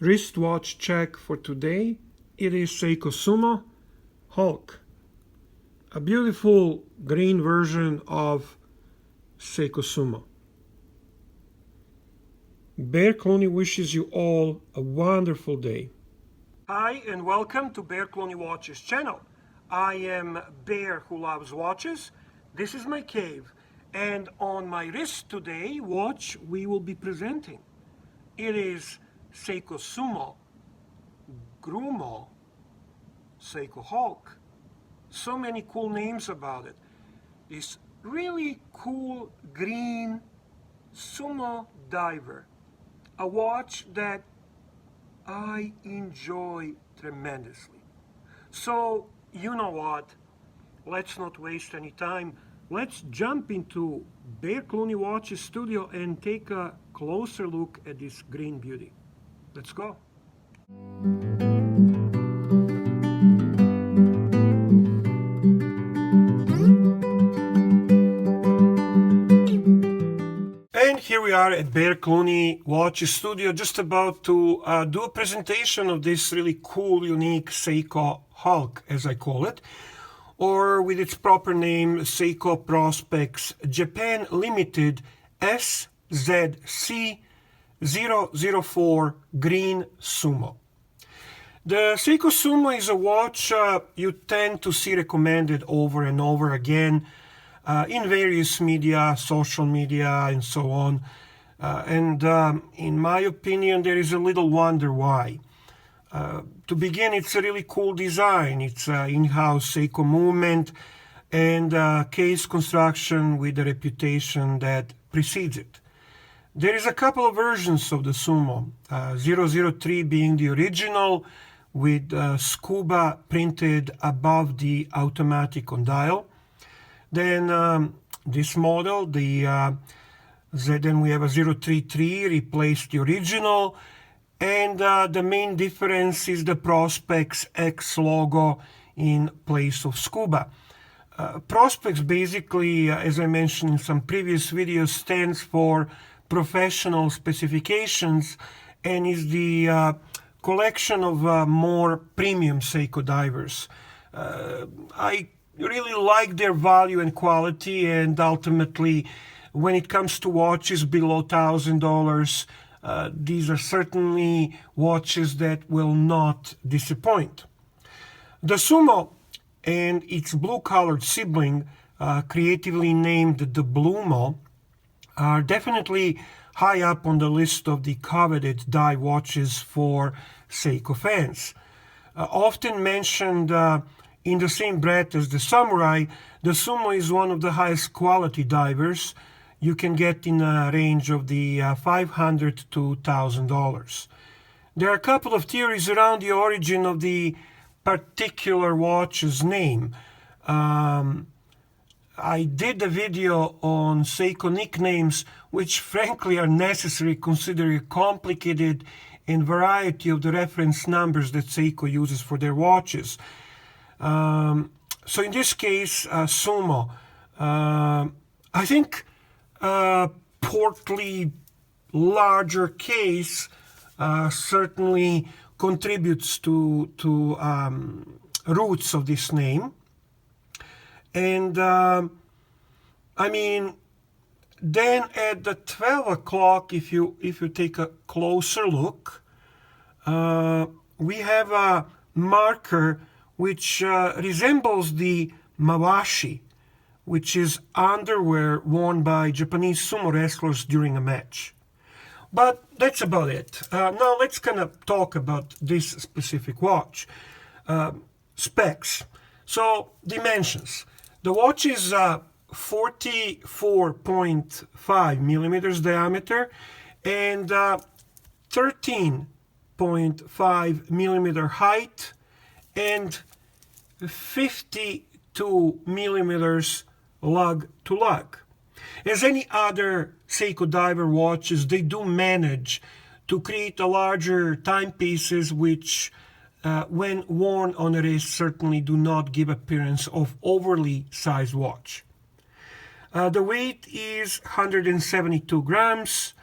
Wristwatch check for today. It is Seiko Sumo Hulk, a beautiful green version of Seiko Sumo. Bear Clooney wishes you all a wonderful day. Hi and welcome to Bear Clooney Watches channel. I am Bear who loves watches. This is my cave, and on my wrist today watch we will be presenting. It is Seiko Sumo, Grumo, Seiko Hulk. So many cool names about it. This really cool green sumo diver. A watch that I enjoy tremendously. So, you know what? Let's not waste any time. Let's jump into Bear Clooney Watches studio and take a closer look at this green beauty. Let's go. And here we are at Bear Clooney Watches studio, just about to do a presentation of this really cool, unique Seiko Hulk, as I call it, or with its proper name, Seiko Prospex Japan Limited SZC004 Green Sumo. The Seiko Sumo is a watch you tend to see recommended over and over again in various media, social media, and so on. In my opinion, there is a little wonder why. To begin, it's a really cool design. It's in-house Seiko movement and case construction with the reputation that precedes it. There is a couple of versions of the Sumo, 003 being the original with scuba printed above the automatic on dial. Then this model, then we have a 033 replaced the original, and the main difference is the Prospex X logo in place of scuba. Prospex basically, as I mentioned in some previous videos, stands for professional specifications and is the collection of more premium Seiko divers. I really like their value and quality, and ultimately when it comes to watches below $1,000, these are certainly watches that will not disappoint. The Sumo and its blue-colored sibling, creatively named the Blumo, are definitely high up on the list of the coveted dive watches for Seiko fans. Often mentioned in the same breath as the Samurai, the Sumo is one of the highest quality divers you can get in a range of the $500 to $1,000. There are a couple of theories around the origin of the particular watch's name. I did a video on Seiko nicknames, which frankly are necessary considering a complicated and variety of the reference numbers that Seiko uses for their watches. So in this case, Sumo. I think portly, larger case certainly contributes to roots of this name. And I mean, then at the 12 o'clock, if you take a closer look, we have a marker which resembles the mawashi, which is underwear worn by Japanese sumo wrestlers during a match. But that's about it. Now let's kind of talk about this specific watch. Specs. So dimensions. The watch is 44.5 millimeters diameter and 13.5 millimeter height and 52 millimeters lug to lug. As any other Seiko diver watches, they do manage to create a larger timepieces which when worn on a wrist certainly do not give appearance of overly sized watch. The weight is 172 grams.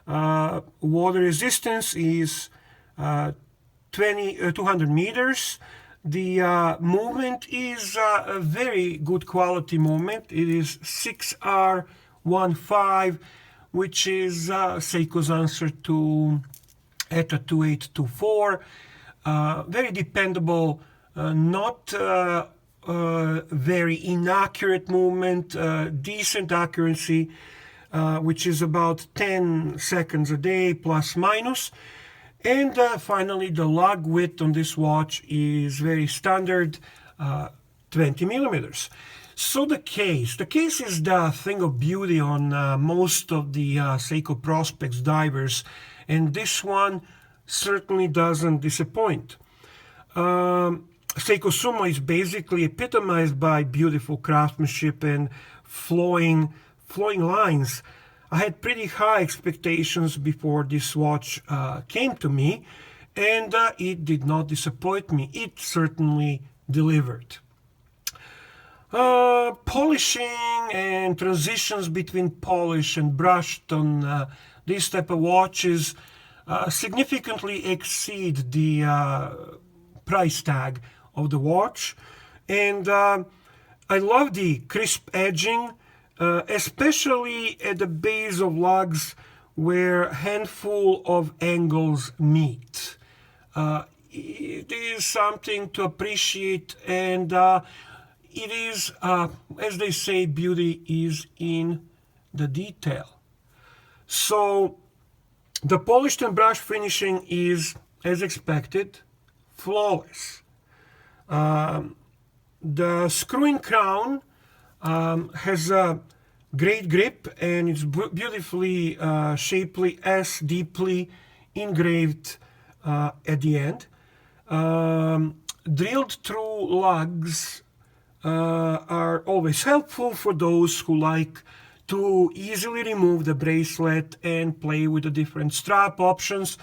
Water resistance is 200 meters. The movement is a very good quality movement. It is 6R15, which is Seiko's answer to ETA 2824. Very dependable, not very inaccurate movement, decent accuracy, which is about 10 seconds a day plus minus. And finally, the lug width on this watch is very standard, 20 millimeters. So the case is the thing of beauty on most of the Seiko Prospex divers, and this one certainly doesn't disappoint. Seiko Sumo is basically epitomized by beautiful craftsmanship and flowing lines. I had pretty high expectations before this watch came to me, and it did not disappoint me. It certainly delivered. Polishing and transitions between polished and brushed on these type of watches significantly exceed the price tag of the watch, and I love the crisp edging, especially at the base of lugs where a handful of angles meet. It is something to appreciate, and it is, as they say, beauty is in the detail. So the polished and brush finishing is, as expected, flawless. The screw-in crown has a great grip, and it's beautifully shapely, as deeply engraved at the end. Drilled through lugs are always helpful for those who like to easily remove the bracelet and play with the different strap options.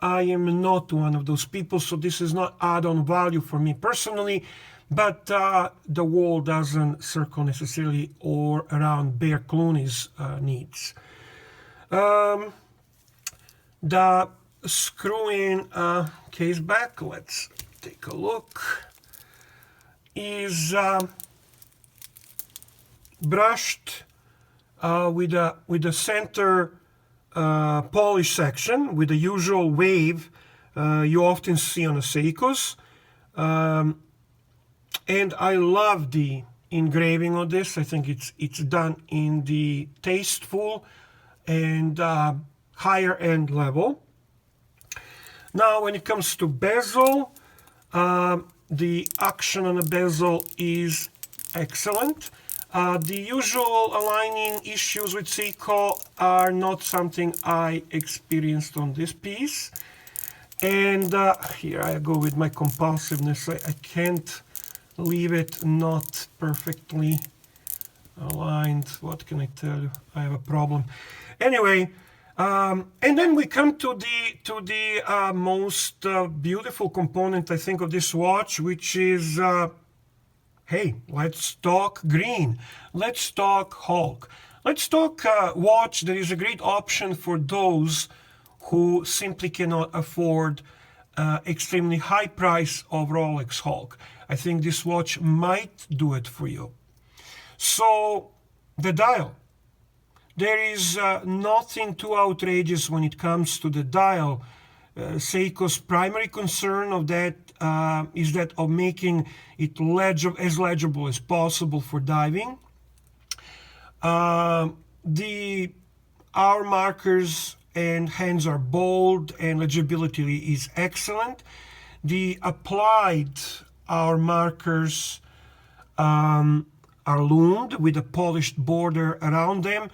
I am not one of those people, so this is not add-on value for me personally, but the wall doesn't circle necessarily or around Bear Clooney's needs. The screw-in case back, let's take a look, is brushed with the center polish section with the usual wave you often see on the Seikos. And I love the engraving on this. I think it's done in the tasteful and higher end level. Now, when it comes to bezel, the action on the bezel is excellent. The usual aligning issues with Seiko are not something I experienced on this piece. And here I go with my compulsiveness. I can't leave it not perfectly aligned. What can I tell you? I have a problem. Anyway, and then we come to the most beautiful component, I think, of this watch, which is hey, let's talk green. Let's talk Hulk. Let's talk watch that is a great option for those who simply cannot afford extremely high price of Rolex Hulk. I think this watch might do it for you. So the dial. There is nothing too outrageous when it comes to the dial. Seiko's primary concern of that is that of making it as legible as possible for diving. The hour markers and hands are bold, and legibility is excellent. The applied hour markers are loomed with a polished border around them.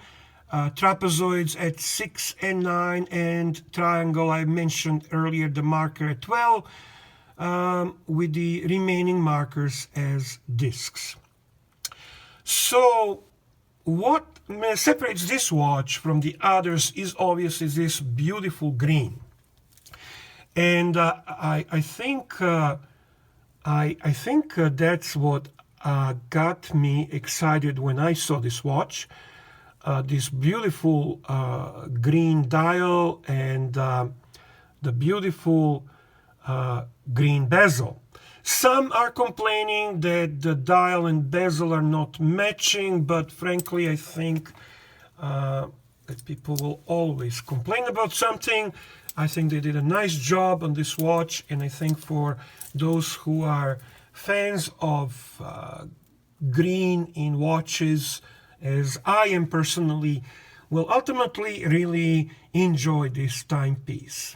Trapezoids at 6 and 9, and triangle, I mentioned earlier, the marker at 12, with the remaining markers as discs. So what separates this watch from the others is obviously this beautiful green. And I think that's what got me excited when I saw this watch. This beautiful green dial and the beautiful green bezel. Some are complaining that the dial and bezel are not matching, but frankly, I think that people will always complain about something. I think they did a nice job on this watch, and I think for those who are fans of green in watches, as I am personally, will ultimately really enjoy this timepiece.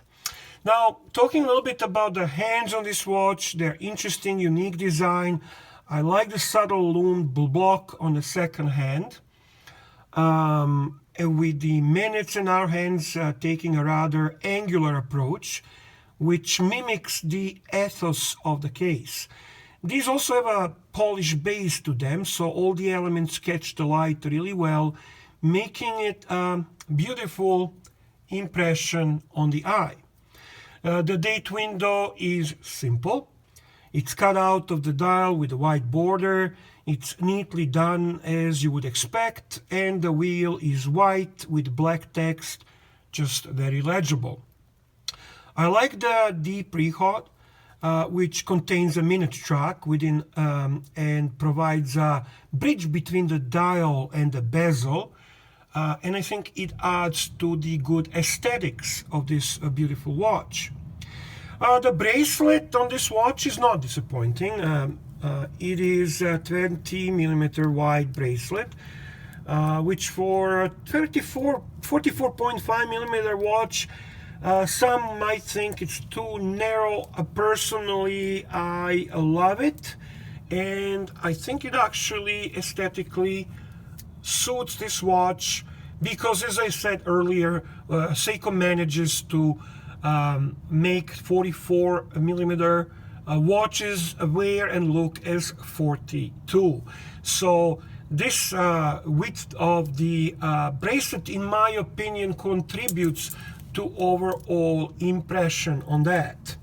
Now, talking a little bit about the hands on this watch, they're interesting, unique design. I like the subtle lume block on the second hand. And with the minutes and hour hands taking a rather angular approach, which mimics the ethos of the case. These also have a polished base to them, so all the elements catch the light really well, making it a beautiful impression on the eye. The date window is simple. It's cut out of the dial with a white border. It's neatly done as you would expect, and the wheel is white with black text, just very legible. I like the deep rehaut, which contains a minute track within and provides a bridge between the dial and the bezel. And I think it adds to the good aesthetics of this beautiful watch. The bracelet on this watch is not disappointing. It is a 20 millimeter wide bracelet, which for a 44.5 millimeter watch, some might think it's too narrow. Personally, I love it, and I think it actually aesthetically suits this watch because, as I said earlier, Seiko manages to make 44 millimeter watches wear and look as 42. So this width of the bracelet, in my opinion, contributes to overall impression on that.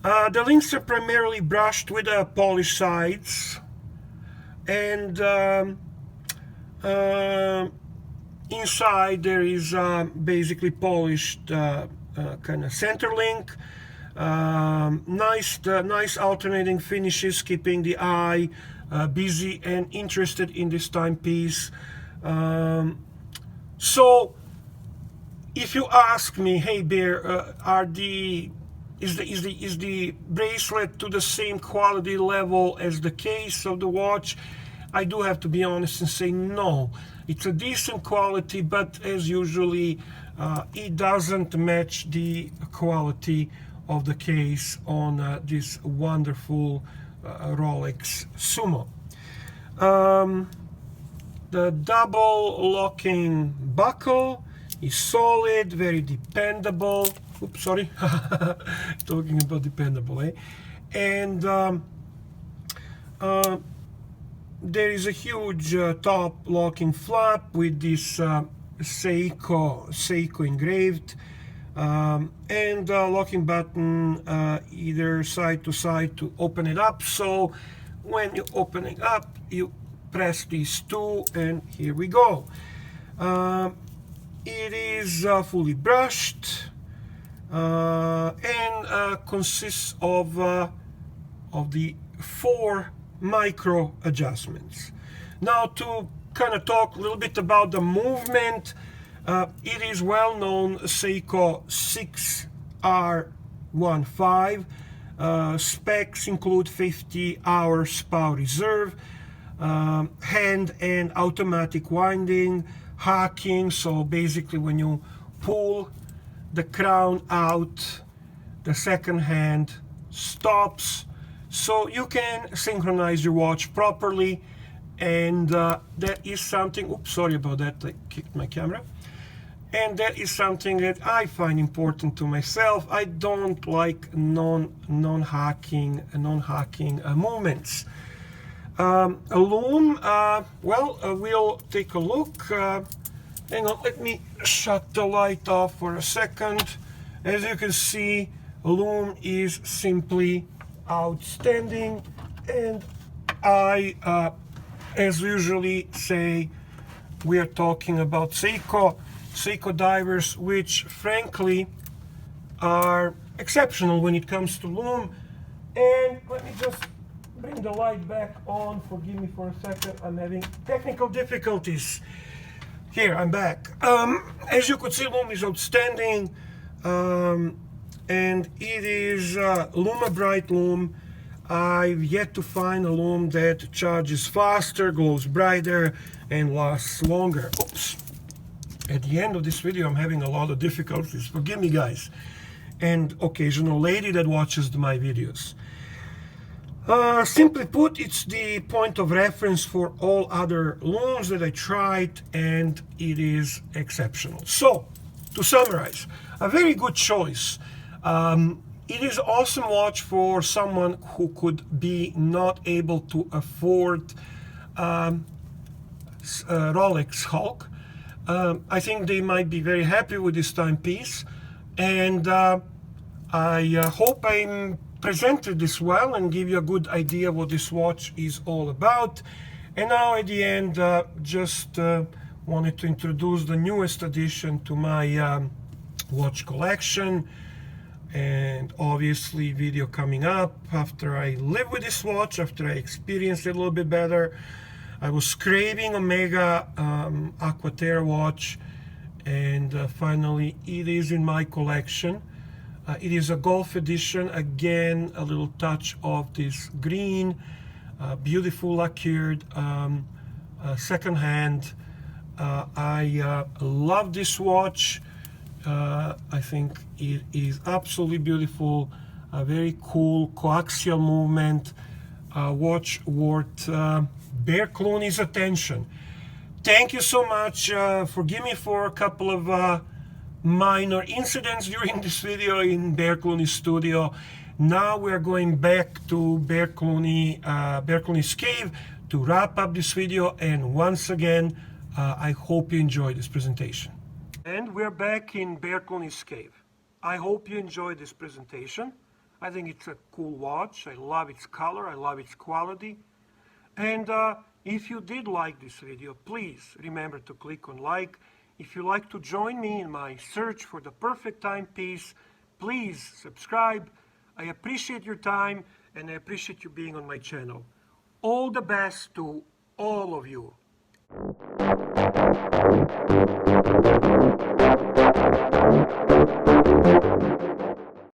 The links are primarily brushed with polished sides, and inside there is basically polished kind of center link. Nice alternating finishes, keeping the eye busy and interested in this timepiece. So if you ask me, hey Bear, is the bracelet to the same quality level as the case of the watch? I do have to be honest and say no. It's a decent quality, but as usually, it doesn't match the quality of the case on this wonderful Rolex Sumo. The double locking buckle is solid, very dependable. Oops, sorry, talking about dependable, eh? And there is a huge top locking flap with this Seiko engraved, and locking button either side to side to open it up. So when you open it up, you press these two, and here we go. It is fully brushed and consists of the 4 micro adjustments. Now, to kind of talk a little bit about the movement, it is well known Seiko 6R15. Specs include 50 hours power reserve, hand and automatic winding, hacking, so basically when you pull the crown out, the second hand stops, so you can synchronize your watch properly. And that is something, oops, sorry about that, I kicked my camera. And that is something that I find important to myself. I don't like non-hacking movements. A loom, we'll take a look. Hang on, let me shut the light off for a second. As you can see, a loom is simply outstanding, and I as usually say, we are talking about Seiko divers, which frankly are exceptional when it comes to lume. And let me just bring the light back on. Forgive me for a second, I'm having technical difficulties. Here, I'm back. As you could see, lume is outstanding, and it is Luma Bright lume. I've yet to find a lume that charges faster, glows brighter, and lasts longer. Oops. At the end of this video, I'm having a lot of difficulties. Forgive me, guys. And occasional lady that watches my videos. Simply put, it's the point of reference for all other lumes that I tried, and it is exceptional. So, to summarize, a very good choice. It is an awesome watch for someone who could be not able to afford Rolex Hulk. I think they might be very happy with this timepiece, and I hope I presented this well and give you a good idea what this watch is all about. And now at the end, just wanted to introduce the newest addition to my watch collection, and obviously video coming up after I live with this watch, after I experience it a little bit better. I was craving Omega Aquaterra watch, and finally it is in my collection. It is a golf edition, again a little touch of this green, beautiful lacquered, second hand. I love this watch. I think it is absolutely beautiful, a very cool coaxial movement, watch worth Bear Clooney's attention. Thank you so much. Forgive me for a couple of minor incidents during this video in Bear Clooney's studio. Now we're going back to Bear Clooney's cave to wrap up this video, and once again I hope you enjoyed this presentation. And we're back in Bear Clooney's cave. I hope you enjoyed this presentation. I think it's a cool watch. I love its color, I love its quality. And if you did like this video, please remember to click on like. If you like to join me in my search for the perfect timepiece, please subscribe. I appreciate your time, and I appreciate you being on my channel. All the best to all of you.